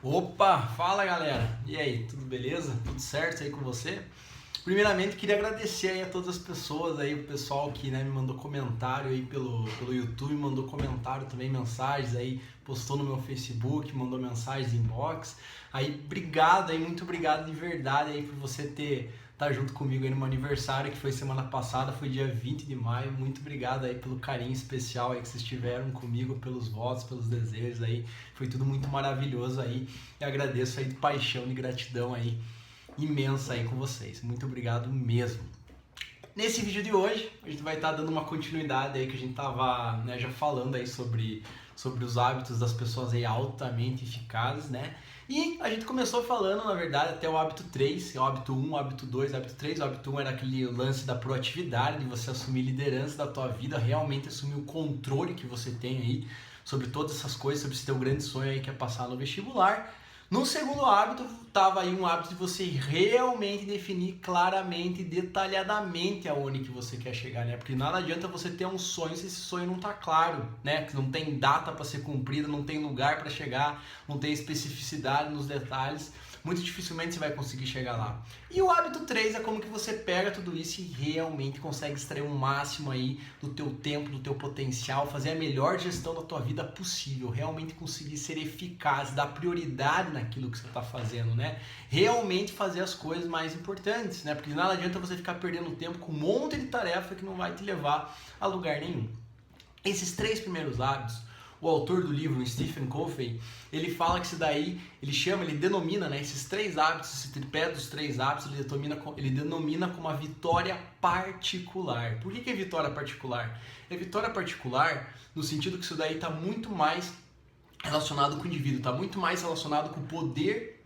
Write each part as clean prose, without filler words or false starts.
Opa, fala galera! E aí, tudo beleza? Tudo certo aí com você? Primeiramente, queria agradecer aí a todas as pessoas aí, o pessoal que me mandou comentário aí pelo YouTube, mandou comentário também, mensagens aí, postou no meu Facebook, mandou mensagens inbox. Aí, obrigado aí, muito obrigado de verdade aí por você estar junto comigo aí no meu aniversário, que foi semana passada, foi dia 20 de maio. Muito obrigado aí pelo carinho especial aí que vocês tiveram comigo, pelos votos, pelos desejos aí. Foi tudo muito maravilhoso aí. E agradeço aí de paixão, de gratidão aí imensa aí com vocês. Muito obrigado mesmo. Nesse vídeo de hoje, a gente vai estar dando uma continuidade aí que a gente tava já falando aí sobre os hábitos das pessoas aí altamente eficazes, né? E a gente começou falando, na verdade, até o hábito 3, o hábito 1, o hábito 2, o hábito 3. O hábito 1 era aquele lance da proatividade, de você assumir liderança da tua vida, realmente assumir o controle que você tem aí sobre todas essas coisas, sobre esse teu grande sonho aí que é passar no vestibular. No segundo hábito, estava aí um hábito de você realmente definir claramente, detalhadamente aonde que você quer chegar, né? Porque nada adianta você ter um sonho se esse sonho não está claro, né? Que não tem data para ser cumprida, não tem lugar para chegar, não tem especificidade nos detalhes. Muito dificilmente você vai conseguir chegar lá. E o hábito 3 é como que você pega tudo isso e realmente consegue extrair o máximo aí do teu tempo, do teu potencial, fazer a melhor gestão da tua vida possível, realmente conseguir ser eficaz, dar prioridade naquilo que você está fazendo, né? Realmente fazer as coisas mais importantes, né? Porque nada adianta você ficar perdendo tempo com um monte de tarefa que não vai te levar a lugar nenhum. Esses 3 primeiros hábitos, o autor do livro, Stephen Covey, ele fala que isso daí, ele denomina, né, esses 3 hábitos, esse tripé dos 3 hábitos, ele denomina como a vitória particular. Por que é vitória particular? É vitória particular no sentido que isso daí está muito mais relacionado com o indivíduo, está muito mais relacionado com o poder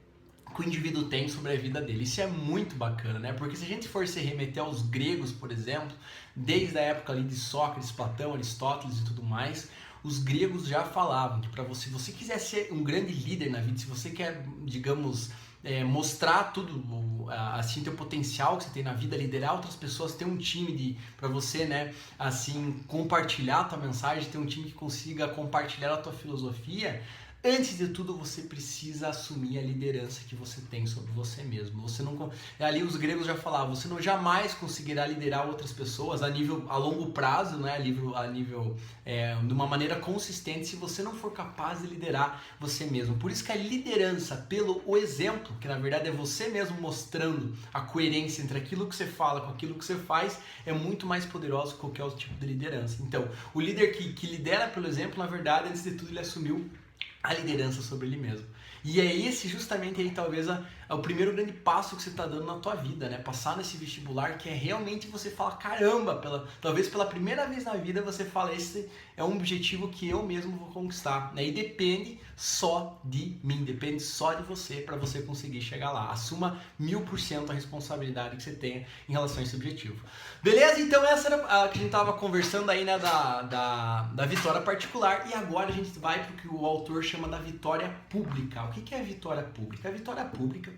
que o indivíduo tem sobre a vida dele. Isso é muito bacana, né? Porque se a gente for se remeter aos gregos, por exemplo, desde a época ali de Sócrates, Platão, Aristóteles e tudo mais, os gregos já falavam que para você, se você quiser ser um grande líder na vida, se você quer, digamos, mostrar tudo, assim, teu potencial que você tem na vida, liderar outras pessoas, ter um time para você, né, assim, compartilhar a tua mensagem, ter um time que consiga compartilhar a tua filosofia. Antes de tudo, você precisa assumir a liderança que você tem sobre você mesmo. Você não, ali os gregos já falavam, você não jamais conseguirá liderar outras pessoas a longo prazo, né, de uma maneira consistente, se você não for capaz de liderar você mesmo. Por isso que a liderança pelo exemplo, que na verdade é você mesmo mostrando a coerência entre aquilo que você fala com aquilo que você faz, é muito mais poderoso que qualquer outro tipo de liderança. Então, o líder que lidera pelo exemplo, na verdade, antes de tudo, ele assumiu a liderança sobre ele mesmo. E é esse justamente aí talvez o primeiro grande passo que você está dando na tua vida, né? Passar nesse vestibular, que é realmente você falar, caramba, talvez pela primeira vez na vida você fala, esse é um objetivo que eu mesmo vou conquistar, né? E depende só de mim, depende só de você para você conseguir chegar lá. Assuma 1000% a responsabilidade que você tenha em relação a esse objetivo. Beleza? Então essa era a que a gente estava conversando aí, né, da vitória particular, e agora a gente vai para o que o autor chama da vitória pública. O que é a vitória pública? A vitória pública,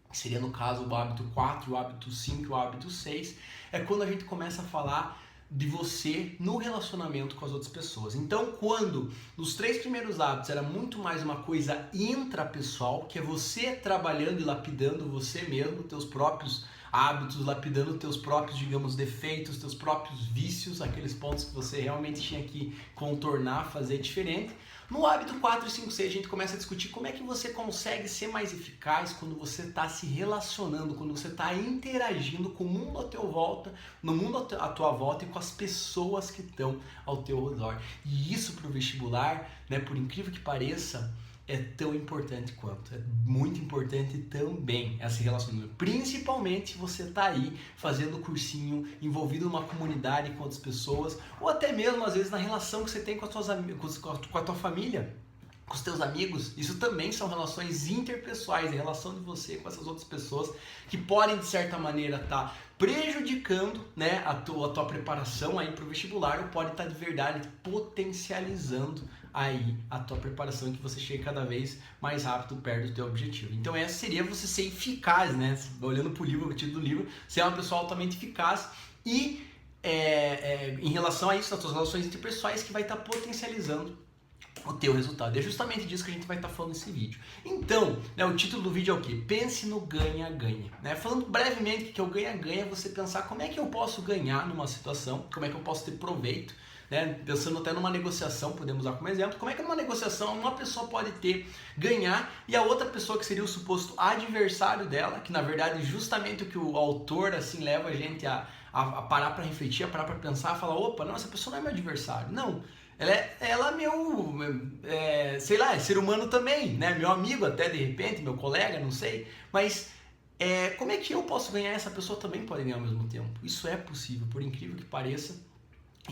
que seria no caso o hábito 4, o hábito 5 e o hábito 6, é quando a gente começa a falar de você no relacionamento com as outras pessoas. Então, quando nos 3 primeiros hábitos era muito mais uma coisa intrapessoal, que é você trabalhando e lapidando você mesmo, teus próprios hábitos, lapidando teus próprios, digamos, defeitos, teus próprios vícios, aqueles pontos que você realmente tinha que contornar, fazer diferente. No hábito 4, 5, 6, a gente começa a discutir como é que você consegue ser mais eficaz quando você está se relacionando, quando você está interagindo com o mundo à tua volta, no mundo à tua volta e com as pessoas que estão ao teu redor. E isso para o vestibular, né, por incrível que pareça, é tão importante quanto, é muito importante também esse relacionamento, principalmente se você está aí fazendo cursinho, envolvido numa comunidade com outras pessoas, ou até mesmo às vezes na relação que você tem com a tua família, com os teus amigos. Isso também são relações interpessoais, a relação de você com essas outras pessoas que podem de certa maneira estar prejudicando, né, a tua preparação aí para o vestibular, ou pode estar de verdade potencializando aí a tua preparação, que você chegue cada vez mais rápido perto do teu objetivo. Então essa seria você ser eficaz, né? Olhando para o livro, o título do livro, ser uma pessoa altamente eficaz e em relação a isso, nas suas relações interpessoais, que vai estar potencializando o teu resultado. É justamente disso que a gente vai estar falando nesse vídeo. Então, né, o título do vídeo é o quê? Pense no ganha-ganha. Né? Falando brevemente o que é o ganha-ganha, é você pensar como é que eu posso ganhar numa situação, como é que eu posso ter proveito, né? Pensando até numa negociação, podemos usar como exemplo, como é que numa negociação uma pessoa pode ganhar e a outra pessoa que seria o suposto adversário dela, que na verdade é justamente o que o autor assim leva a gente a parar para refletir, a parar para pensar, a falar, opa, não, essa pessoa não é meu adversário. Não. Ela é meu, sei lá, é ser humano também, né? Meu amigo até de repente, meu colega, não sei. Mas como é que eu posso ganhar e essa pessoa também pode ganhar ao mesmo tempo? Isso é possível, por incrível que pareça,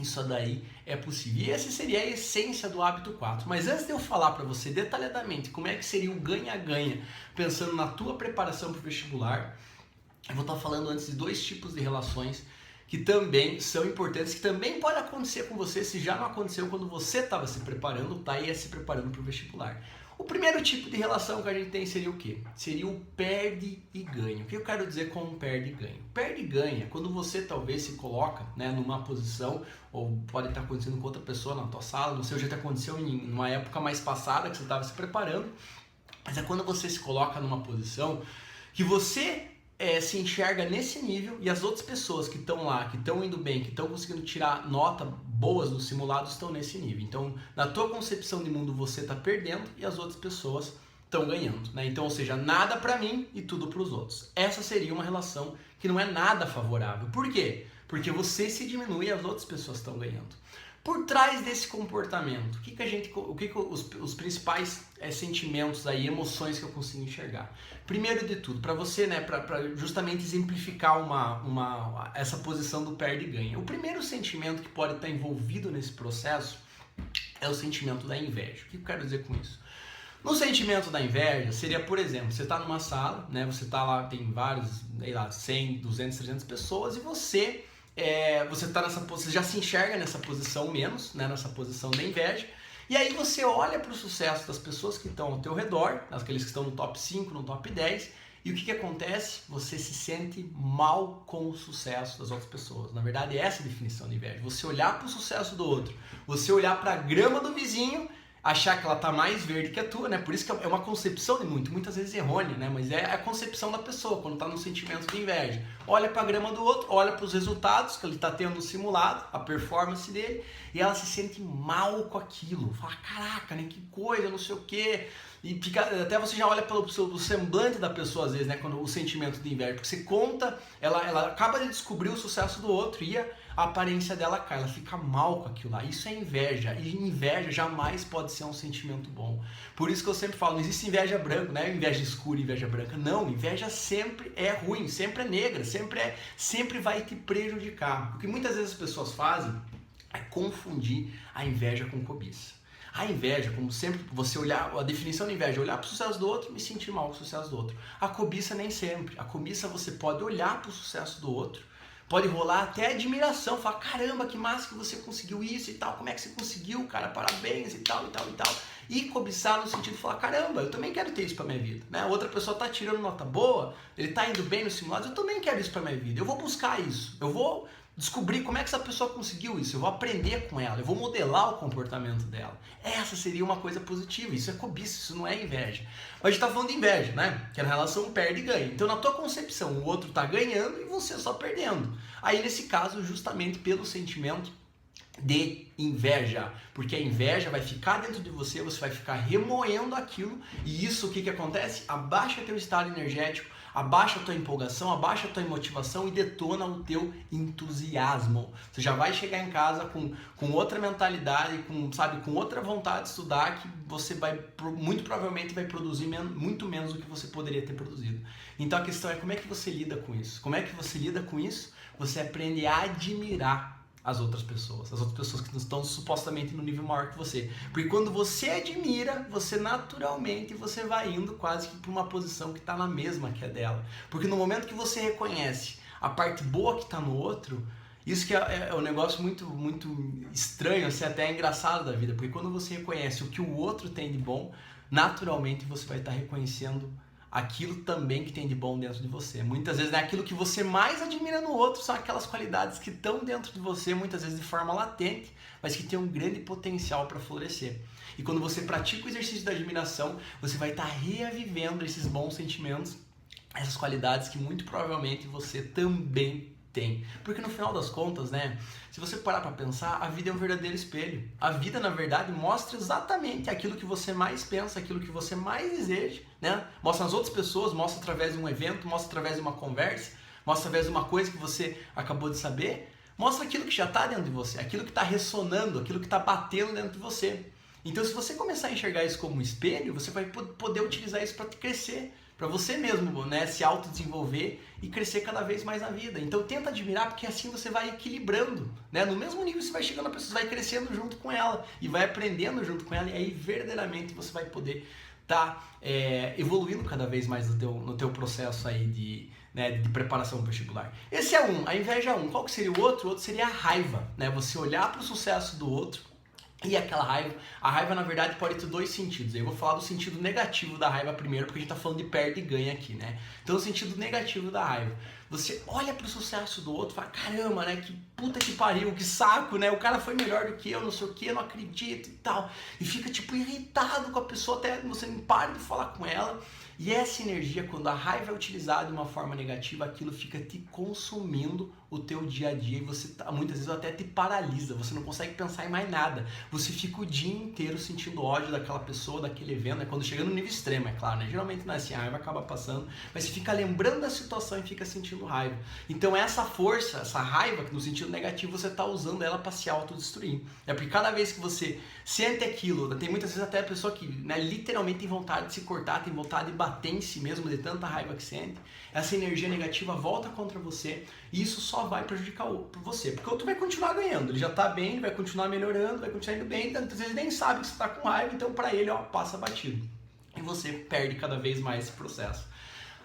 isso daí é possível. E essa seria a essência do hábito 4. Mas antes de eu falar para você detalhadamente como é que seria o ganha-ganha, pensando na tua preparação para o vestibular, eu vou estar falando antes de 2 tipos de relações que também são importantes, que também pode acontecer com você se já não aconteceu quando você estava se preparando, tá? E se preparando para o vestibular. O primeiro tipo de relação que a gente tem seria o quê? Seria o perde e ganha. O que eu quero dizer com perde e ganha? Perde e ganha, quando você talvez se coloca, né, numa posição, ou pode estar acontecendo com outra pessoa na tua sala, não sei, já aconteceu em uma época mais passada que você estava se preparando, mas é quando você se coloca numa posição que você se enxerga nesse nível e as outras pessoas que estão lá, que estão indo bem, que estão conseguindo tirar nota boas nos simulados estão nesse nível. Então, na tua concepção de mundo, você está perdendo e as outras pessoas estão ganhando, né? Então, ou seja, nada para mim e tudo para os outros. Essa seria uma relação que não é nada favorável. Por quê? Porque você se diminui e as outras pessoas estão ganhando. Por trás desse comportamento, os principais sentimentos aí, emoções que eu consigo enxergar? Primeiro de tudo, para você, né, para justamente exemplificar essa posição do perde e ganha. O primeiro sentimento que pode estar envolvido nesse processo é o sentimento da inveja. O que eu quero dizer com isso? No sentimento da inveja, seria, por exemplo, você está numa sala, né, você está lá, tem vários, sei lá, 100, 200, 300 pessoas e você você já se enxerga nessa posição menos, né, nessa posição da inveja, e aí você olha para o sucesso das pessoas que estão ao teu redor, aqueles que estão no top 5, no top 10, e o que acontece? Você se sente mal com o sucesso das outras pessoas. Na verdade, essa é a definição de inveja. Você olhar para o sucesso do outro, você olhar para a grama do vizinho, achar que ela está mais verde que a tua, né? Por isso que é uma concepção de muitas vezes errônea, né? Mas é a concepção da pessoa quando está no sentimento de inveja. Olha para a grama do outro, olha para os resultados que ele está tendo no simulado, a performance dele, e ela se sente mal com aquilo. Fala, caraca, né? Que coisa, não sei o quê. E até você já olha pelo semblante da pessoa às vezes, né? Quando o sentimento de inveja, porque você conta, ela acaba de descobrir o sucesso do outro e a aparência dela cai, ela fica mal com aquilo lá. Isso é inveja, e inveja jamais pode ser um sentimento bom. Por isso que eu sempre falo, não existe inveja branca, não é inveja escura e inveja branca. Não, inveja sempre é ruim, sempre é negra, sempre vai te prejudicar. O que muitas vezes as pessoas fazem é confundir a inveja com cobiça. A inveja, como sempre, você olhar, a definição de inveja é olhar para o sucesso do outro e sentir mal com o sucesso do outro. A cobiça nem sempre. A cobiça você pode olhar para o sucesso do outro, pode rolar até admiração, falar, caramba, que massa que você conseguiu isso e tal, como é que você conseguiu, cara, parabéns e tal, e tal, e tal. E cobiçar no sentido de falar, caramba, eu também quero ter isso para minha vida, né? Outra pessoa tá tirando nota boa, ele tá indo bem nos simulados, eu também quero isso para minha vida, eu vou buscar isso, eu vou descobrir como é que essa pessoa conseguiu isso, eu vou aprender com ela, eu vou modelar o comportamento dela. Essa seria uma coisa positiva, isso é cobiça, isso não é inveja. Mas a gente tá falando de inveja, né? Que é a relação perde e ganha. Então na tua concepção, o outro tá ganhando e você só perdendo. Aí nesse caso, justamente pelo sentimento de inveja, porque a inveja vai ficar dentro de você, você vai ficar remoendo aquilo, e isso o que acontece? Abaixa teu estado energético, abaixa a tua empolgação, abaixa a tua motivação e detona o teu entusiasmo. Você já vai chegar em casa com outra mentalidade, com outra vontade de estudar, que você muito provavelmente vai produzir muito menos do que você poderia ter produzido. Então a questão é como é que você lida com isso? Como é que você lida com isso? Você aprende a admirar as outras pessoas que estão supostamente no nível maior que você. Porque quando você admira, você naturalmente você vai indo quase que para uma posição que está na mesma que a dela. Porque no momento que você reconhece a parte boa que está no outro, isso que é um negócio muito, muito estranho, assim, até engraçado da vida. Porque quando você reconhece o que o outro tem de bom, naturalmente você vai estar reconhecendo aquilo também que tem de bom dentro de você. Muitas vezes, né, aquilo que você mais admira no outro são aquelas qualidades que estão dentro de você, muitas vezes de forma latente, mas que tem um grande potencial para florescer. E quando você pratica o exercício da admiração, você vai estar reavivendo esses bons sentimentos, essas qualidades que muito provavelmente você também tem. Porque no final das contas, né, se você parar para pensar, a vida é um verdadeiro espelho. A vida, na verdade, mostra exatamente aquilo que você mais pensa, aquilo que você mais deseja, né? Mostra as outras pessoas, mostra através de um evento, mostra através de uma conversa, mostra através de uma coisa que você acabou de saber, mostra aquilo que já está dentro de você, aquilo que está ressonando, aquilo que está batendo dentro de você. Então, se você começar a enxergar isso como um espelho, você vai poder utilizar isso para crescer, para você mesmo, né, se autodesenvolver e crescer cada vez mais na vida. Então tenta admirar, porque assim você vai equilibrando, né? No mesmo nível você vai chegando, a pessoa você vai crescendo junto com ela e vai aprendendo junto com ela, e aí verdadeiramente você vai poder estar evoluindo cada vez mais no teu processo aí de preparação para o vestibular. Esse é a inveja é um. Qual que seria o outro? O outro seria a raiva, né? Você olhar para o sucesso do outro e aquela raiva. A raiva, na verdade, pode ter dois sentidos. Eu vou falar do sentido negativo da raiva primeiro, porque a gente tá falando de perde e ganha aqui, né? Então, o sentido negativo da raiva. Você olha pro sucesso do outro e fala, caramba, né? Que puta que pariu, que saco, né? O cara foi melhor do que eu, não sei o que, eu não acredito e tal. E fica, tipo, irritado com a pessoa, até você não para de falar com ela. E essa energia, quando a raiva é utilizada de uma forma negativa, aquilo fica te consumindo o teu dia a dia e você muitas vezes até te paralisa, você não consegue pensar em mais nada. Você fica o dia inteiro sentindo ódio daquela pessoa, daquele evento, né? Quando chega no nível extremo, é claro, né? Geralmente não é assim, a raiva acaba passando, mas você fica lembrando da situação e fica sentindo raiva. Então essa força, essa raiva, no sentido negativo, você está usando ela para se autodestruir. É porque cada vez que você sente aquilo, tem muitas vezes até a pessoa que, né, literalmente tem vontade de se cortar, tem vontade de bater em si mesmo de tanta raiva que sente, essa energia negativa volta contra você e isso só vai prejudicar você, porque o outro vai continuar ganhando, ele já tá bem, ele vai continuar melhorando, vai continuar indo bem, então, às vezes nem sabe que você tá com raiva, então para ele, ó, passa batido. E você perde cada vez mais esse processo.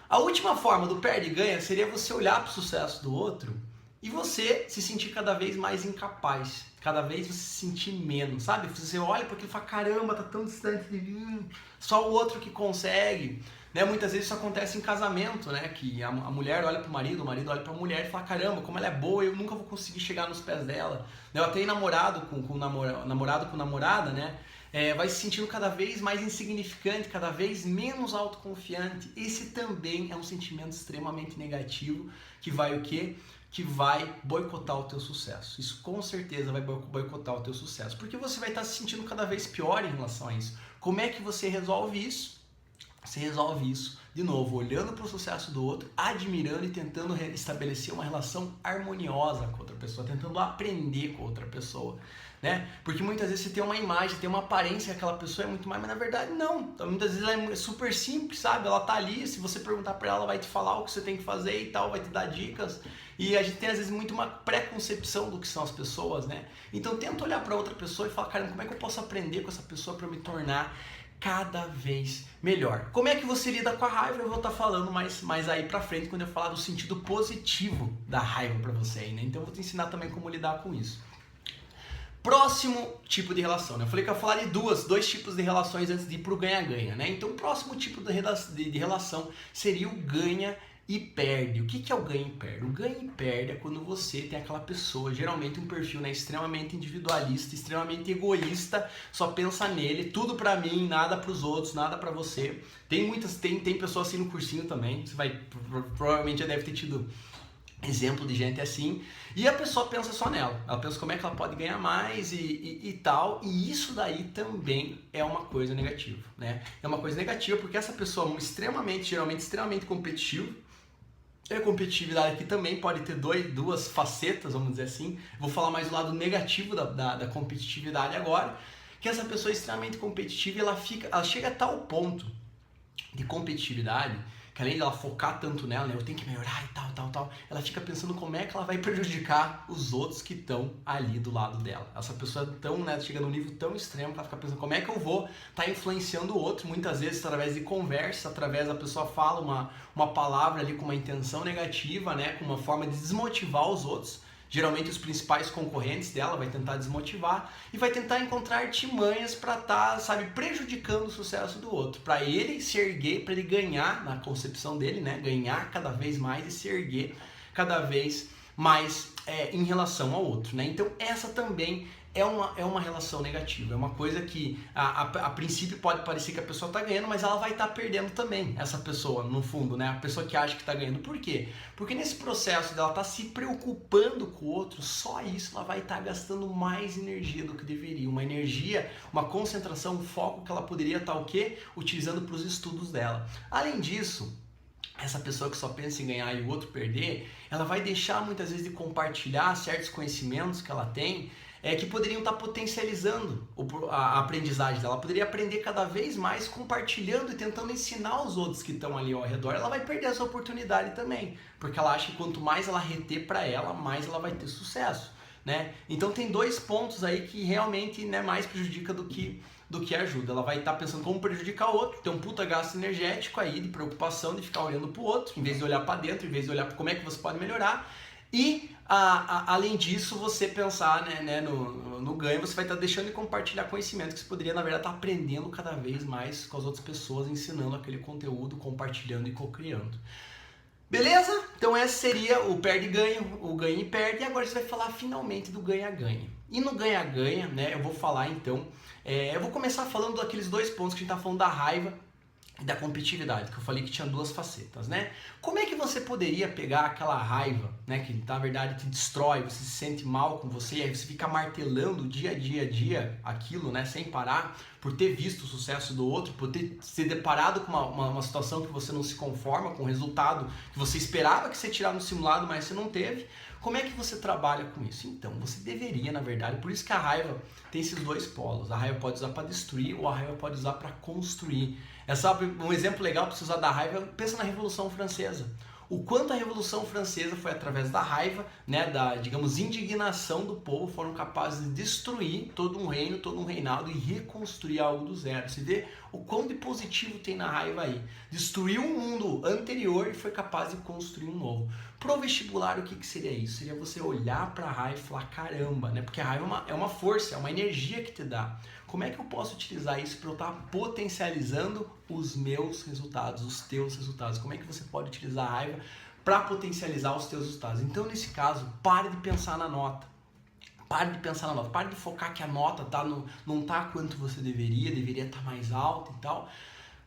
A última forma do perde e ganha seria você olhar para o sucesso do outro e você se sentir cada vez mais incapaz, cada vez você se sentir menos, sabe? Você olha para aquilo e fala, caramba, tá tão distante de mim, só o outro que consegue, né? Muitas vezes isso acontece em casamento, né? Que a mulher olha pro marido, o marido olha pra mulher e fala, caramba, como ela é boa, eu nunca vou conseguir chegar nos pés dela. Eu até namorado com namorada, né? Vai se sentindo cada vez mais insignificante, cada vez menos autoconfiante. Esse também é um sentimento extremamente negativo que vai o quê? Que vai boicotar o teu sucesso. Isso com certeza vai boicotar o teu sucesso, porque você vai estar se sentindo cada vez pior em relação a isso. Como é que você resolve isso? Você resolve isso, de novo, olhando para o sucesso do outro, admirando e tentando estabelecer uma relação harmoniosa com outra pessoa, tentando aprender com outra pessoa, né? Porque muitas vezes você tem uma imagem, tem uma aparência que aquela pessoa é muito mais, mas na verdade não. Então, muitas vezes ela é super simples, sabe? Ela tá ali, se você perguntar para ela, ela vai te falar o que você tem que fazer e tal, vai te dar dicas. E a gente tem às vezes muito uma preconcepção do que são as pessoas, né? Então tenta olhar para outra pessoa e falar, caramba, como é que eu posso aprender com essa pessoa para me tornar cada vez melhor? Como é que você lida com a raiva? Eu vou estar falando mais aí pra frente quando eu falar do sentido positivo da raiva para você, né? Então eu vou te ensinar também como lidar com isso. Próximo tipo de relação, né? Eu falei que eu ia falar de dois tipos de relações antes de ir pro ganha-ganha, né? Então o próximo tipo de relação seria o ganha e perde. O que é o ganha e perde? O ganha e perde é quando você tem aquela pessoa, geralmente um perfil, né, extremamente individualista, extremamente egoísta, só pensa nele, tudo pra mim, nada pros outros, nada pra você. Tem pessoas assim no cursinho também, você provavelmente já deve ter tido exemplo de gente assim, e a pessoa pensa só nela, ela pensa como é que ela pode ganhar mais e tal, e isso daí também é uma coisa negativa, né? É uma coisa negativa porque essa pessoa geralmente extremamente competitiva. E a competitividade aqui também pode ter duas facetas, vamos dizer assim. Vou falar mais do lado negativo da competitividade agora, que essa pessoa é extremamente competitiva e ela chega a tal ponto de competitividade que além dela focar tanto nela, né, eu tenho que melhorar e tal, ela fica pensando como é que ela vai prejudicar os outros que estão ali do lado dela. Essa pessoa chega num nível tão extremo que ela fica pensando como é que eu vou estar influenciando o outro, muitas vezes através de conversa, através da pessoa fala uma palavra ali com uma intenção negativa, né, com uma forma de desmotivar os outros, geralmente os principais concorrentes dela, vai tentar desmotivar e vai tentar encontrar artimanhas para estar, sabe, prejudicando o sucesso do outro, para ele se erguer, para ele ganhar, na concepção dele, né, ganhar cada vez mais e se erguer cada vez mais em relação ao outro, né? Então essa também é uma relação negativa, é uma coisa que a princípio pode parecer que a pessoa está ganhando, mas ela vai estar perdendo também, essa pessoa, no fundo, né? A pessoa que acha que está ganhando. Por quê? Porque nesse processo dela estar se preocupando com o outro, só isso ela vai estar gastando mais energia do que deveria. Uma energia, uma concentração, um foco que ela poderia estar o quê? Utilizando para os estudos dela. Além disso, essa pessoa que só pensa em ganhar e o outro perder, ela vai deixar muitas vezes de compartilhar certos conhecimentos que ela tem, que poderiam estar potencializando a aprendizagem dela. Ela poderia aprender cada vez mais compartilhando e tentando ensinar os outros que estão ali ao redor. Ela vai perder essa oportunidade também, porque ela acha que quanto mais ela reter para ela, mais ela vai ter sucesso, né? Então tem dois pontos aí que realmente, né, mais prejudica do que ajuda. Ela vai estar pensando como prejudicar o outro, ter um puta gasto energético aí de preocupação de ficar olhando pro outro, em vez de olhar para dentro, em vez de olhar para como é que você pode melhorar. E além disso, você pensar, né, no ganho, você vai estar deixando de compartilhar conhecimento que você poderia, na verdade, estar aprendendo cada vez mais com as outras pessoas, ensinando aquele conteúdo, compartilhando e co-criando. Beleza? Então esse seria o perde-ganha, o ganha e perde, e agora você vai falar finalmente do ganha-ganha. E no ganha-ganha, né, eu vou falar então, eu vou começar falando daqueles dois pontos que a gente está falando da raiva e da competitividade, que eu falei que tinha duas facetas, né? Como é que você poderia pegar aquela raiva, né, que na verdade te destrói, você se sente mal com você, e aí você fica martelando dia a dia aquilo, né, sem parar, por ter visto o sucesso do outro, por ter se deparado com uma situação que você não se conforma, com o resultado que você esperava que você tirar no simulado, mas você não teve. Como é que você trabalha com isso? Então, você deveria, na verdade, por isso que a raiva tem esses dois polos. A raiva pode usar para destruir ou a raiva pode usar para construir. Um exemplo legal para você usar da raiva, pensa na Revolução Francesa. O quanto a Revolução Francesa foi através da raiva, né, da, digamos, indignação do povo, foram capazes de destruir todo um reino, todo um reinado e reconstruir algo do zero. Você vê o quão de positivo tem na raiva aí. Destruiu um mundo anterior e foi capaz de construir um novo. Pro vestibular, o que seria isso? Seria você olhar para a raiva e falar, caramba, né? Porque a raiva é uma força, é uma energia que te dá. Como é que eu posso utilizar isso para eu estar potencializando os meus resultados, os teus resultados? Como é que você pode utilizar a raiva para potencializar os teus resultados? Então, nesse caso, pare de pensar na nota. Pare de pensar na nota. Pare de focar que a nota não tá quanto você deveria estar mais alta e tal.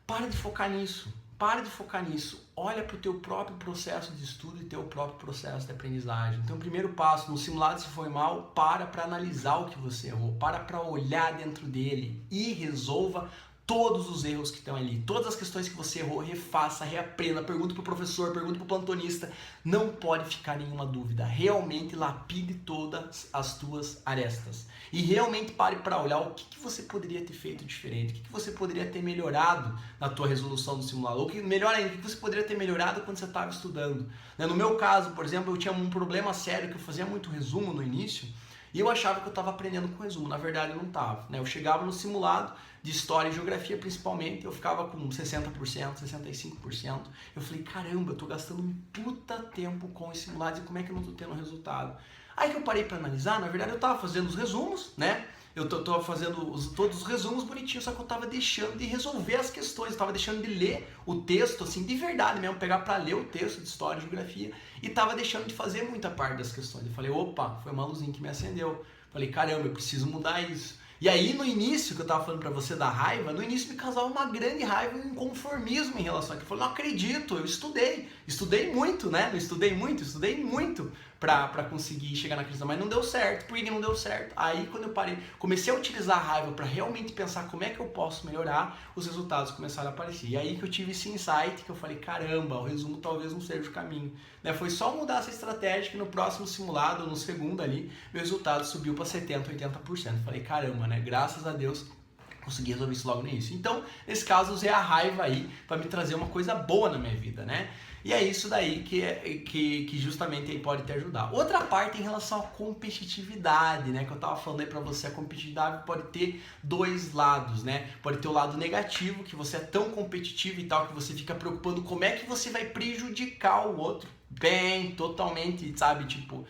Pare de focar nisso. Pare de focar nisso. Olha para o teu próprio processo de estudo e teu próprio processo de aprendizagem. Então, o primeiro passo, no simulado se foi mal, para analisar o que você errou. Para olhar dentro dele e resolva todos os erros que estão ali. Todas as questões que você errou, refaça, reaprenda, pergunta para o professor, pergunta para o plantonista. Não pode ficar nenhuma dúvida. Realmente lapide todas as tuas arestas. E realmente pare para olhar o que você poderia ter feito diferente, o que você poderia ter melhorado na tua resolução do simulado. Ou melhor ainda, o que você poderia ter melhorado quando você estava estudando. No meu caso, por exemplo, eu tinha um problema sério que eu fazia muito resumo no início, e eu achava que eu estava aprendendo com resumo, na verdade eu não estava. Eu chegava no simulado de história e geografia principalmente, eu ficava com 60%, 65%. Eu falei, caramba, eu estou gastando um puta tempo com os simulados e como é que eu não estou tendo resultado? Aí que eu parei para analisar, na verdade eu estava fazendo os resumos, né? Eu tô fazendo todos os resumos bonitinhos, só que eu estava deixando de resolver as questões, eu estava deixando de ler o texto, assim, de verdade mesmo, pegar para ler o texto de história e geografia, e estava deixando de fazer muita parte das questões. Eu falei, opa, foi uma luzinha que me acendeu. Falei, caramba, eu preciso mudar isso. E aí, no início, que eu estava falando para você da raiva, no início me causava uma grande raiva e um conformismo em relação a aquilo. Eu falei, não acredito, eu estudei muito, né? Não estudei muito para conseguir chegar naquele resultado, mas não deu certo. Por que não deu certo? Aí, quando eu comecei a utilizar a raiva para realmente pensar como é que eu posso melhorar, os resultados começaram a aparecer. E aí que eu tive esse insight, que eu falei, caramba, o resumo talvez não seja o caminho. Foi só mudar essa estratégia que no próximo simulado, no segundo ali, meu resultado subiu para 70%, 80%. Eu falei, caramba, né? Graças a Deus consegui resolver isso logo no início. Então, nesse caso, usei a raiva aí para me trazer uma coisa boa na minha vida, né? E é isso daí que justamente aí pode te ajudar. Outra parte em relação à competitividade, né? Que eu tava falando aí pra você, a competitividade pode ter dois lados, né? Pode ter o lado negativo, que você é tão competitivo e tal, que você fica preocupando como é que você vai prejudicar o outro. Bem, totalmente, sabe? Tipo,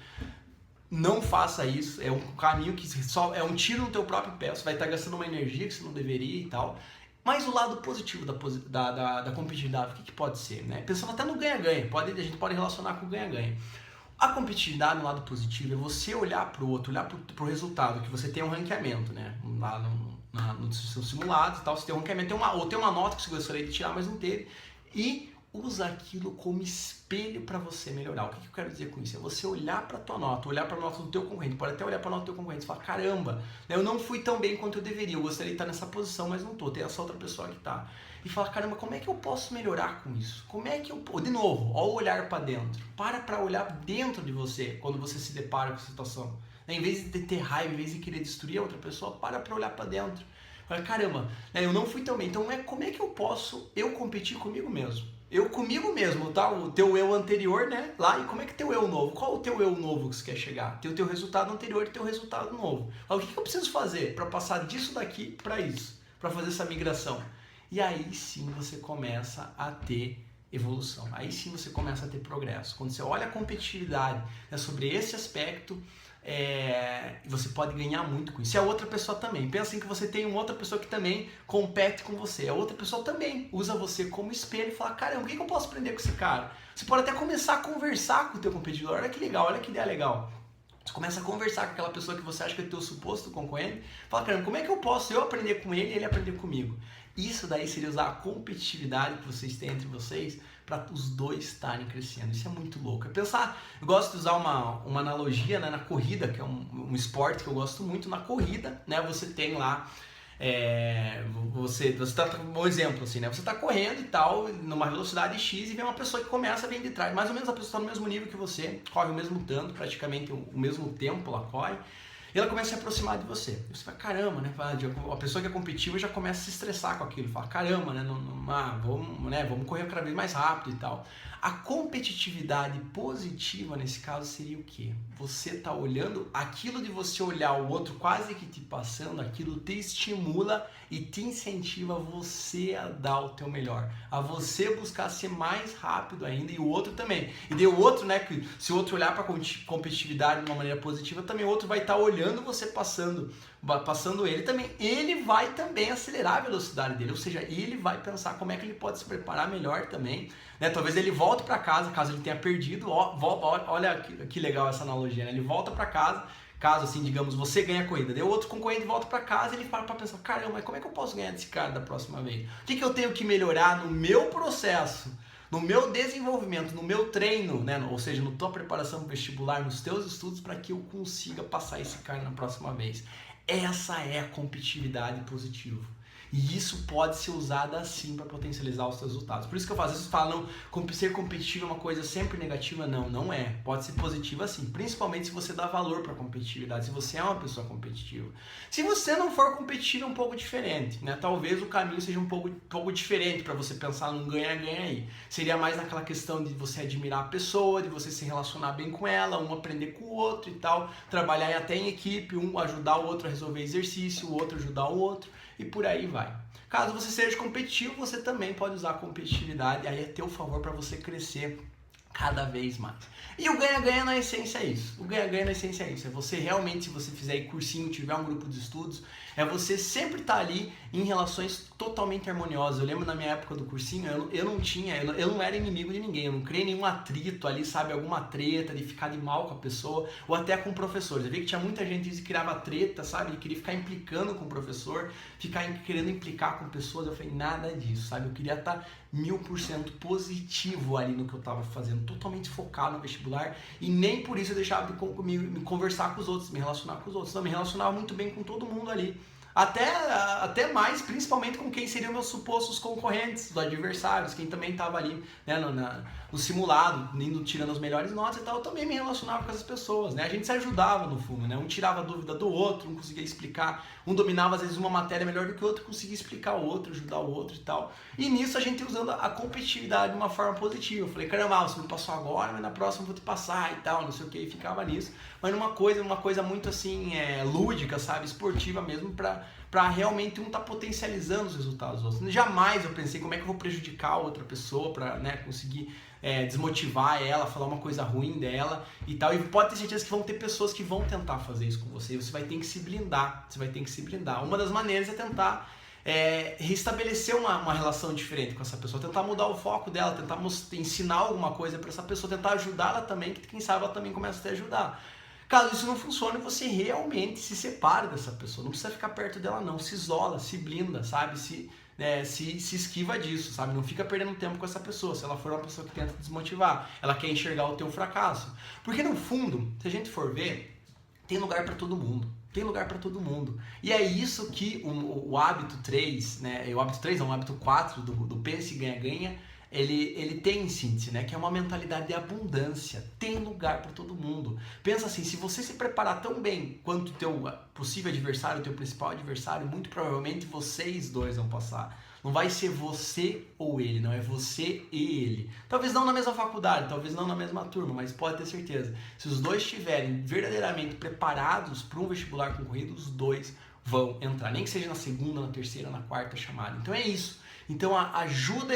Não faça isso, é um caminho que só é um tiro no teu próprio pé, você vai estar gastando uma energia que você não deveria e tal. Mas o lado positivo da competitividade, o que pode ser, né? Pensando até no ganha-ganha, a gente pode relacionar com o ganha-ganha. A competitividade no lado positivo é você olhar para o outro, olhar para o resultado, que você tem um ranqueamento, né? Lá no seu simulado e tal, você tem um ranqueamento, ou tem uma nota que você gostaria de tirar, mas não teve, e usa aquilo como espelho para você melhorar. O que eu quero dizer com isso? É você olhar para a tua nota, olhar para a nota do teu concorrente, pode até olhar para a nota do teu concorrente e falar, caramba, eu não fui tão bem quanto eu deveria, eu gostaria de estar nessa posição, mas não estou, tem essa outra pessoa que está. E falar, caramba, como é que eu posso melhorar com isso? Como é que eu... De novo, ó, o olhar para dentro. Para olhar dentro de você quando você se depara com a situação. Em vez de ter raiva, em vez de querer destruir a outra pessoa, para olhar para dentro. Fala, caramba, eu não fui tão bem, então como é que eu posso competir comigo mesmo? Eu comigo mesmo, tá? O teu eu anterior, né? Lá, e como é que teu eu novo? Qual o teu eu novo que você quer chegar? Tem o teu resultado anterior e o teu resultado novo. O que eu preciso fazer para passar disso daqui para isso? Para fazer essa migração? E aí sim você começa a ter evolução. Aí sim você começa a ter progresso. Quando você olha a competitividade, né, sobre esse aspecto, você pode ganhar muito com isso. E a outra pessoa também. Pensa assim que você tem uma outra pessoa que também compete com você. A outra pessoa também usa você como espelho e fala, caramba, o que eu posso aprender com esse cara? Você pode até começar a conversar com o teu competidor. Olha que legal, olha que ideia legal. Você começa a conversar com aquela pessoa que você acha que é teu suposto concorrente. Fala, caramba, como é que eu posso aprender com ele e ele aprender comigo? Isso daí seria usar a competitividade que vocês têm entre vocês para os dois estarem crescendo. Isso é muito louco. Eu gosto de usar uma analogia, né, na corrida, que é um esporte que eu gosto muito. Na corrida, né, você tem lá, você tá, um exemplo assim, né, você está correndo e tal, numa velocidade X e vem uma pessoa que começa a vir de trás. Mais ou menos a pessoa está no mesmo nível que você, corre o mesmo tanto, praticamente o mesmo tempo ela corre. E ela começa a se aproximar de você. E você fala, caramba, né? A pessoa que é competitiva já começa a se estressar com aquilo. Fala, caramba, né? Vamos correr cada vez mais rápido e tal. A competitividade positiva nesse caso seria o quê? Você tá olhando, aquilo de você olhar o outro quase que te passando, aquilo te estimula e te incentiva você a dar o teu melhor. A você buscar ser mais rápido ainda e o outro também. E daí o outro, né? Que se o outro olhar para competitividade de uma maneira positiva, também o outro vai estar olhando você passando ele também. Ele vai também acelerar a velocidade dele, ou seja, ele vai pensar como é que ele pode se preparar melhor também, né? Talvez ele volte para casa, caso ele tenha perdido, olha que legal essa analogia, né? Ele volta para casa, caso assim, digamos, você ganha a corrida, daí o outro concorrente volta para casa e ele para pensar, caramba, mas como é que eu posso ganhar desse cara da próxima vez? O que eu tenho que melhorar no meu processo, no meu desenvolvimento, no meu treino, né? Ou seja, na tua preparação vestibular, nos teus estudos, para que eu consiga passar esse cara na próxima vez. Essa é a competitividade positiva. E isso pode ser usado assim para potencializar os seus resultados. Por isso que eu faço, às vezes falam ser competitivo é uma coisa sempre negativa. Não, não é. Pode ser positiva sim, principalmente se você dá valor para a competitividade, se você é uma pessoa competitiva. Se você não for competitivo, é um pouco diferente, né? Talvez o caminho seja um pouco diferente para você pensar num ganha-ganha aí. Seria mais naquela questão de você admirar a pessoa, de você se relacionar bem com ela, um aprender com o outro e tal, trabalhar até em equipe, um ajudar o outro a resolver exercício, o outro ajudar o outro. E por aí vai. Caso você seja competitivo, você também pode usar a competitividade, aí é teu favor para você crescer cada vez mais. E o ganha-ganha na essência é isso. O ganha-ganha na essência é isso. É você realmente, se você fizer cursinho, tiver um grupo de estudos, é você sempre estar ali em relações totalmente harmoniosas. Eu lembro na minha época do cursinho, eu não era inimigo de ninguém, eu não criei nenhum atrito ali, sabe, alguma treta de ficar de mal com a pessoa, ou até com professores. Eu vi que tinha muita gente que criava treta, sabe, queria ficar implicando com o professor, querendo implicar com pessoas. Eu falei, nada disso, sabe, eu queria estar 1000% positivo ali no que eu estava fazendo, totalmente focado no vestibular, e nem por isso eu deixava de me conversar com os outros, me relacionar com os outros. Não, me relacionava muito bem com todo mundo ali. Até mais, principalmente com quem seriam meus supostos concorrentes, os adversários, quem também estava ali, né, no simulado, tirando as melhores notas e tal, eu também me relacionava com essas pessoas, né? A gente se ajudava no fundo, né? Um tirava a dúvida do outro, um conseguia explicar, um dominava às vezes uma matéria melhor do que o outro, conseguia explicar o outro, ajudar o outro e tal. E nisso a gente usando a competitividade de uma forma positiva. Eu falei, caramba, você me passou agora, mas na próxima eu vou te passar e tal, não sei o que, e ficava nisso. Mas uma coisa muito assim, lúdica, sabe, esportiva mesmo, para para realmente um estar potencializando os resultados dos outros. Jamais eu pensei como é que eu vou prejudicar a outra pessoa para, né, conseguir desmotivar ela, falar uma coisa ruim dela e tal. E pode ter certeza que vão ter pessoas que vão tentar fazer isso com você. Você vai ter que se blindar. Você vai ter que se blindar. Uma das maneiras é tentar restabelecer uma relação diferente com essa pessoa, tentar mudar o foco dela, tentar ensinar alguma coisa para essa pessoa, tentar ajudar ela também, que quem sabe ela também começa a te ajudar. Caso isso não funcione, você realmente se separa dessa pessoa, não precisa ficar perto dela não, se isola, se blinda, sabe, se esquiva disso, sabe, não fica perdendo tempo com essa pessoa, se ela for uma pessoa que tenta desmotivar, ela quer enxergar o teu fracasso, porque no fundo, se a gente for ver, tem lugar para todo mundo. Tem lugar para todo mundo. E é isso que o hábito 3, né? O hábito 3 não, o hábito 4 do Pense e Ganha-Ganha, ele tem em síntese, né? Que é uma mentalidade de abundância. Tem lugar para todo mundo. Pensa assim, se você se preparar tão bem quanto o teu possível adversário, o teu principal adversário, muito provavelmente vocês dois vão passar. Não vai ser você ou ele, não é você e ele. Talvez não na mesma faculdade, talvez não na mesma turma, mas pode ter certeza. Se os dois estiverem verdadeiramente preparados para um vestibular concorrido, os dois vão entrar. Nem que seja na segunda, na terceira, na quarta chamada. Então é isso. Então ajuda,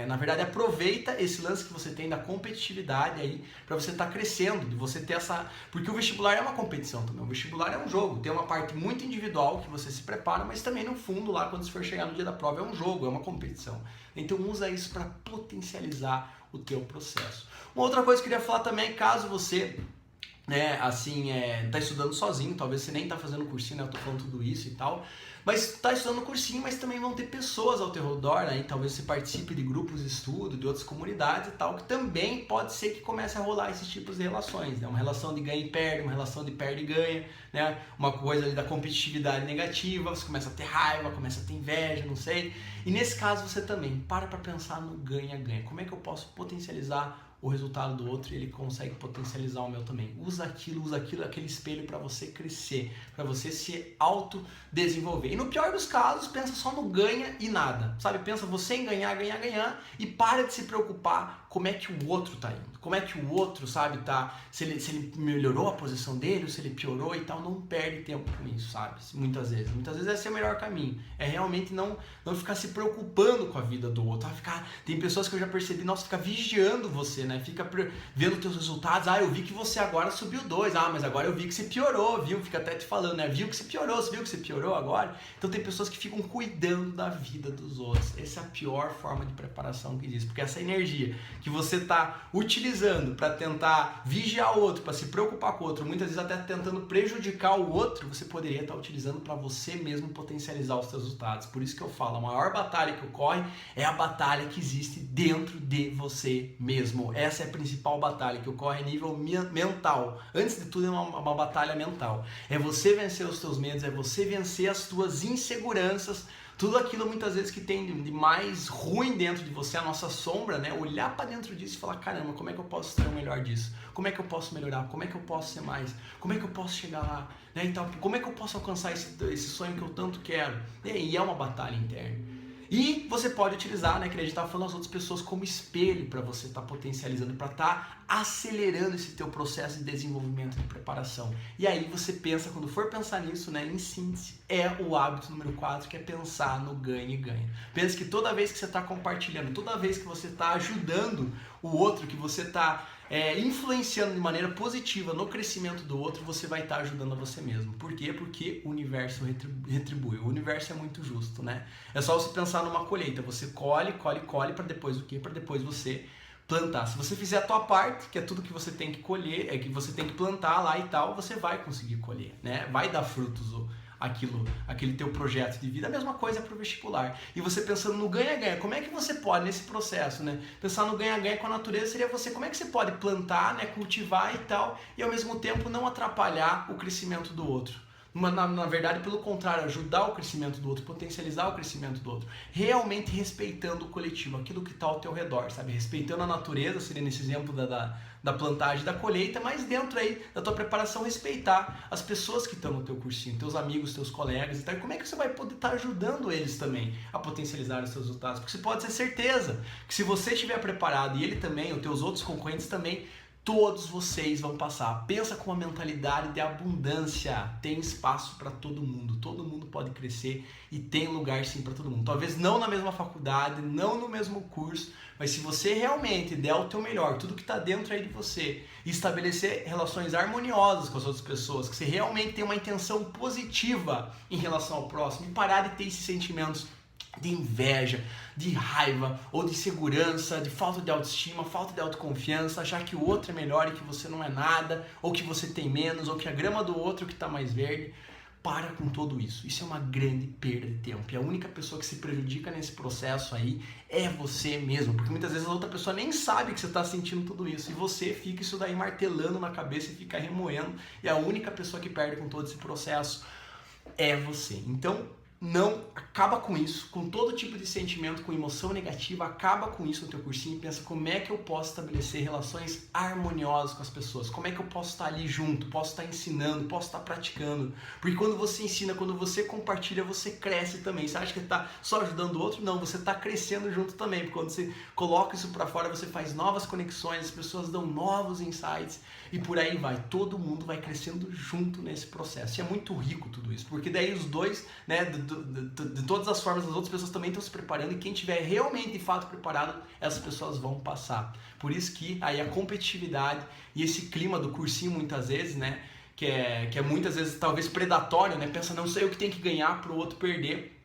na verdade aproveita esse lance que você tem da competitividade aí para você estar crescendo, de você ter essa... Porque o vestibular é uma competição também, o vestibular é um jogo, tem uma parte muito individual que você se prepara, mas também no fundo lá quando você for chegar no dia da prova é um jogo, é uma competição. Então usa isso para potencializar o teu processo. Uma outra coisa que eu queria falar também, caso você... tá estudando sozinho, talvez você nem tá fazendo cursinho, né? Eu tô falando tudo isso e tal, mas tá estudando cursinho, mas também vão ter pessoas ao teu redor, né? E talvez você participe de grupos de estudo, de outras comunidades e tal, que também pode ser que comece a rolar esses tipos de relações, né? Uma relação de ganha e perde, uma relação de perde e ganha, né? Uma coisa ali da competitividade negativa, você começa a ter raiva, começa a ter inveja, não sei. E nesse caso você também para pensar no ganha-ganha. Como é que eu posso potencializar o resultado do outro e ele consegue potencializar o meu também. Usa aquilo, aquele espelho para você crescer, para você se autodesenvolver. E no pior dos casos, pensa só no ganha e nada, sabe? Pensa você em ganhar, ganhar, ganhar e para de se preocupar como é que o outro tá indo. Como é que o outro, sabe, tá... Se ele melhorou a posição dele, ou se ele piorou e tal, não perde tempo com isso, sabe? Muitas vezes esse é o melhor caminho. É realmente não ficar se preocupando com a vida do outro. Tem pessoas que eu já percebi, nossa, fica vigiando você, né? Fica vendo teus resultados. Eu vi que você agora subiu 2. Mas agora eu vi que você piorou, viu? Fica até te falando, né? Viu que você piorou, você viu que você piorou agora? Então tem pessoas que ficam cuidando da vida dos outros. Essa é a pior forma de preparação que existe. Porque essa energia que você tá utilizando para tentar vigiar o outro, para se preocupar com o outro, muitas vezes até tentando prejudicar o outro, você poderia estar utilizando para você mesmo potencializar os seus resultados. Por isso que eu falo, a maior batalha que ocorre é a batalha que existe dentro de você mesmo. Essa é a principal batalha que ocorre a nível mental. Antes de tudo é uma batalha mental. É você vencer os teus medos, é você vencer as tuas inseguranças, tudo aquilo muitas vezes que tem de mais ruim dentro de você, a nossa sombra, né? Olhar para dentro disso e falar, caramba, como é que eu posso ter o melhor disso? Como é que eu posso melhorar? Como é que eu posso ser mais? Como é que eu posso chegar lá? Né? Então, como é que eu posso alcançar esse sonho que eu tanto quero? E é uma batalha interna. E você pode utilizar, né, que a gente estava falando, as outras pessoas como espelho para você estar potencializando, para estar acelerando esse teu processo de desenvolvimento e preparação. E aí você pensa, quando for pensar nisso, né, em síntese, é o hábito número 4, que é pensar no ganha e ganha. Pensa que toda vez que você está compartilhando, toda vez que você está ajudando o outro, que você está influenciando de maneira positiva no crescimento do outro, você vai estar ajudando a você mesmo. Por quê? Porque o universo retribui. O universo é muito justo, né? É só você pensar numa colheita. Você colhe para depois o quê? Para depois você plantar. Se você fizer a tua parte, que é tudo que você tem que colher, que você tem que plantar lá e tal, você vai conseguir colher, né? Vai dar frutos aquele teu projeto de vida. A mesma coisa para o vestibular. E você pensando no ganha-ganha, como é que você pode, nesse processo, né? Pensar no ganha-ganha com a natureza seria você, como é que você pode plantar, né? Cultivar e tal, e ao mesmo tempo não atrapalhar o crescimento do outro. Na verdade, pelo contrário, ajudar o crescimento do outro, potencializar o crescimento do outro, realmente respeitando o coletivo, aquilo que está ao teu redor, sabe? Respeitando a natureza, seria nesse exemplo da plantagem, da colheita, mas dentro aí da tua preparação, respeitar as pessoas que estão no teu cursinho, teus amigos, teus colegas e tal. E como é que você vai poder estar ajudando eles também a potencializar os seus resultados? Porque você pode ter certeza que se você estiver preparado e ele também, os teus outros concorrentes também, Todos vocês vão passar. Pensa com a mentalidade de abundância. Tem espaço para todo mundo pode crescer e tem lugar sim para todo mundo. Talvez não na mesma faculdade, não no mesmo curso, mas se você realmente der o teu melhor, tudo que está dentro aí de você, e estabelecer relações harmoniosas com as outras pessoas, que você realmente tem uma intenção positiva em relação ao próximo e parar de ter esses sentimentos de inveja, de raiva ou de insegurança, de falta de autoestima, falta de autoconfiança, achar que o outro é melhor e que você não é nada, ou que você tem menos, ou que a grama do outro que está mais verde. Para com tudo isso. Isso é uma grande perda de tempo. E a única pessoa que se prejudica nesse processo aí é você mesmo. Porque muitas vezes a outra pessoa nem sabe que você está sentindo tudo isso. E você fica isso daí martelando na cabeça e fica remoendo. E a única pessoa que perde com todo esse processo é você. Então, não acaba com isso, com todo tipo de sentimento, com emoção negativa, acaba com isso no teu cursinho e pensa como é que eu posso estabelecer relações harmoniosas com as pessoas, como é que eu posso estar ali junto, posso estar ensinando, posso estar praticando, porque quando você ensina, quando você compartilha, você cresce também. Você acha que está só ajudando o outro? Não, você está crescendo junto também, porque quando você coloca isso para fora, você faz novas conexões, as pessoas dão novos insights e por aí vai, todo mundo vai crescendo junto nesse processo. E é muito rico tudo isso, porque daí os dois, né, de todas as formas, as outras pessoas também estão se preparando e quem tiver realmente de fato preparado, essas pessoas vão passar. Por isso que aí a competitividade e esse clima do cursinho muitas vezes, né, que é muitas vezes talvez predatório, né, pensa, não sei o que tem que ganhar para o outro perder.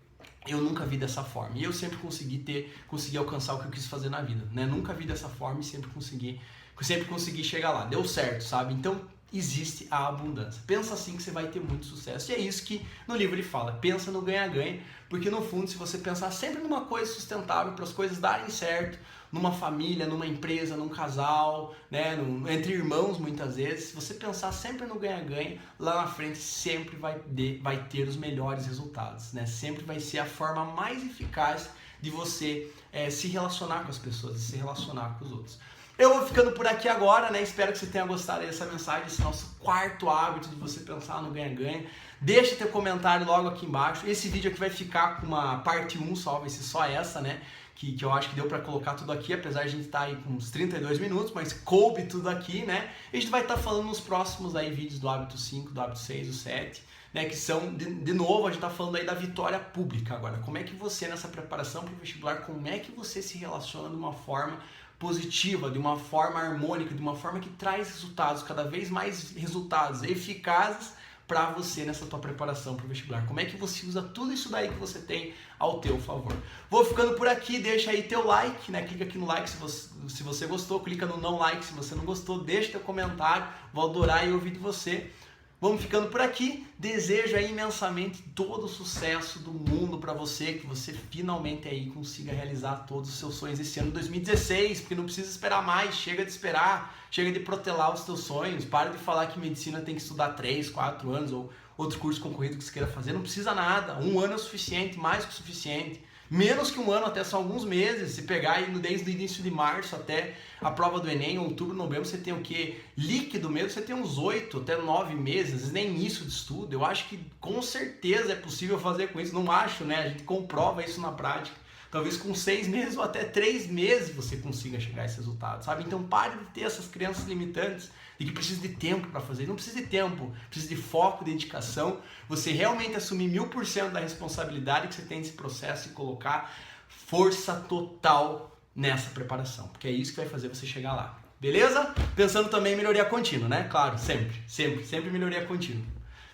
Eu nunca vi dessa forma e eu sempre consegui alcançar o que eu quis fazer na vida, né? Nunca vi dessa forma e sempre consegui chegar lá. Deu certo, sabe? Então existe a abundância. Pensa assim que você vai ter muito sucesso. E é isso que no livro ele fala. Pensa no ganha-ganha, porque no fundo, se você pensar sempre numa coisa sustentável para as coisas darem certo, numa família, numa empresa, num casal, né, entre irmãos muitas vezes, se você pensar sempre no ganha-ganha, lá na frente sempre vai ter os melhores resultados, né? Sempre vai ser a forma mais eficaz de você se relacionar com as pessoas e se relacionar com os outros. Eu vou ficando por aqui agora, né? Espero que você tenha gostado dessa mensagem, esse nosso quarto hábito de você pensar no ganha-ganha. Deixa teu comentário logo aqui embaixo. Esse vídeo aqui vai ficar com uma parte 1 só, vai ser só essa, né? Que eu acho que deu pra colocar tudo aqui, apesar de a gente estar aí com uns 32 minutos, mas coube tudo aqui, né? E a gente vai estar falando nos próximos aí vídeos do hábito 5, do hábito 6, do 7, né? Que são, de novo, a gente tá falando aí da vitória pública agora. Como é que você, nessa preparação para o vestibular, como é que você se relaciona de uma forma positiva, de uma forma harmônica, de uma forma que traz resultados, cada vez mais resultados eficazes para você nessa tua preparação para o vestibular. Como é que você usa tudo isso daí que você tem ao teu favor. Vou ficando por aqui, deixa aí teu like, né? Clica aqui no like se você gostou, clica no não like se você não gostou, deixa teu comentário, vou adorar e ouvir de você. Vamos ficando por aqui, desejo aí imensamente todo o sucesso do mundo para você, que você finalmente aí consiga realizar todos os seus sonhos esse ano 2016, porque não precisa esperar mais, chega de esperar, chega de protelar os teus sonhos, para de falar que medicina tem que estudar 3, 4 anos ou outro curso concorrido que você queira fazer, não precisa nada, 1 ano é o suficiente, mais que o suficiente. Menos que 1 ano, até só alguns meses. Se pegar aí desde o início de março até a prova do Enem, outubro, novembro, você tem o quê? Líquido mesmo, você tem uns 8 até 9 meses, às vezes nem início de estudo. Eu acho que com certeza é possível fazer com isso. Não acho, né? A gente comprova isso na prática. Talvez com 6 meses ou até 3 meses você consiga chegar a esse resultado, sabe? Então pare de ter essas crenças limitantes de que precisa de tempo para fazer. Não precisa de tempo, precisa de foco, dedicação. Você realmente assumir 1000% da responsabilidade que você tem nesse processo e colocar força total nessa preparação, porque é isso que vai fazer você chegar lá. Beleza? Pensando também em melhoria contínua, né? Claro, sempre melhoria contínua.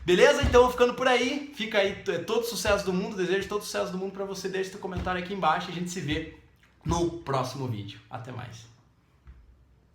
Beleza? Então, eu vou ficando por aí. Fica aí todo sucesso do mundo. Desejo todo sucesso do mundo para você. Deixa seu comentário aqui embaixo e a gente se vê no próximo vídeo. Até mais.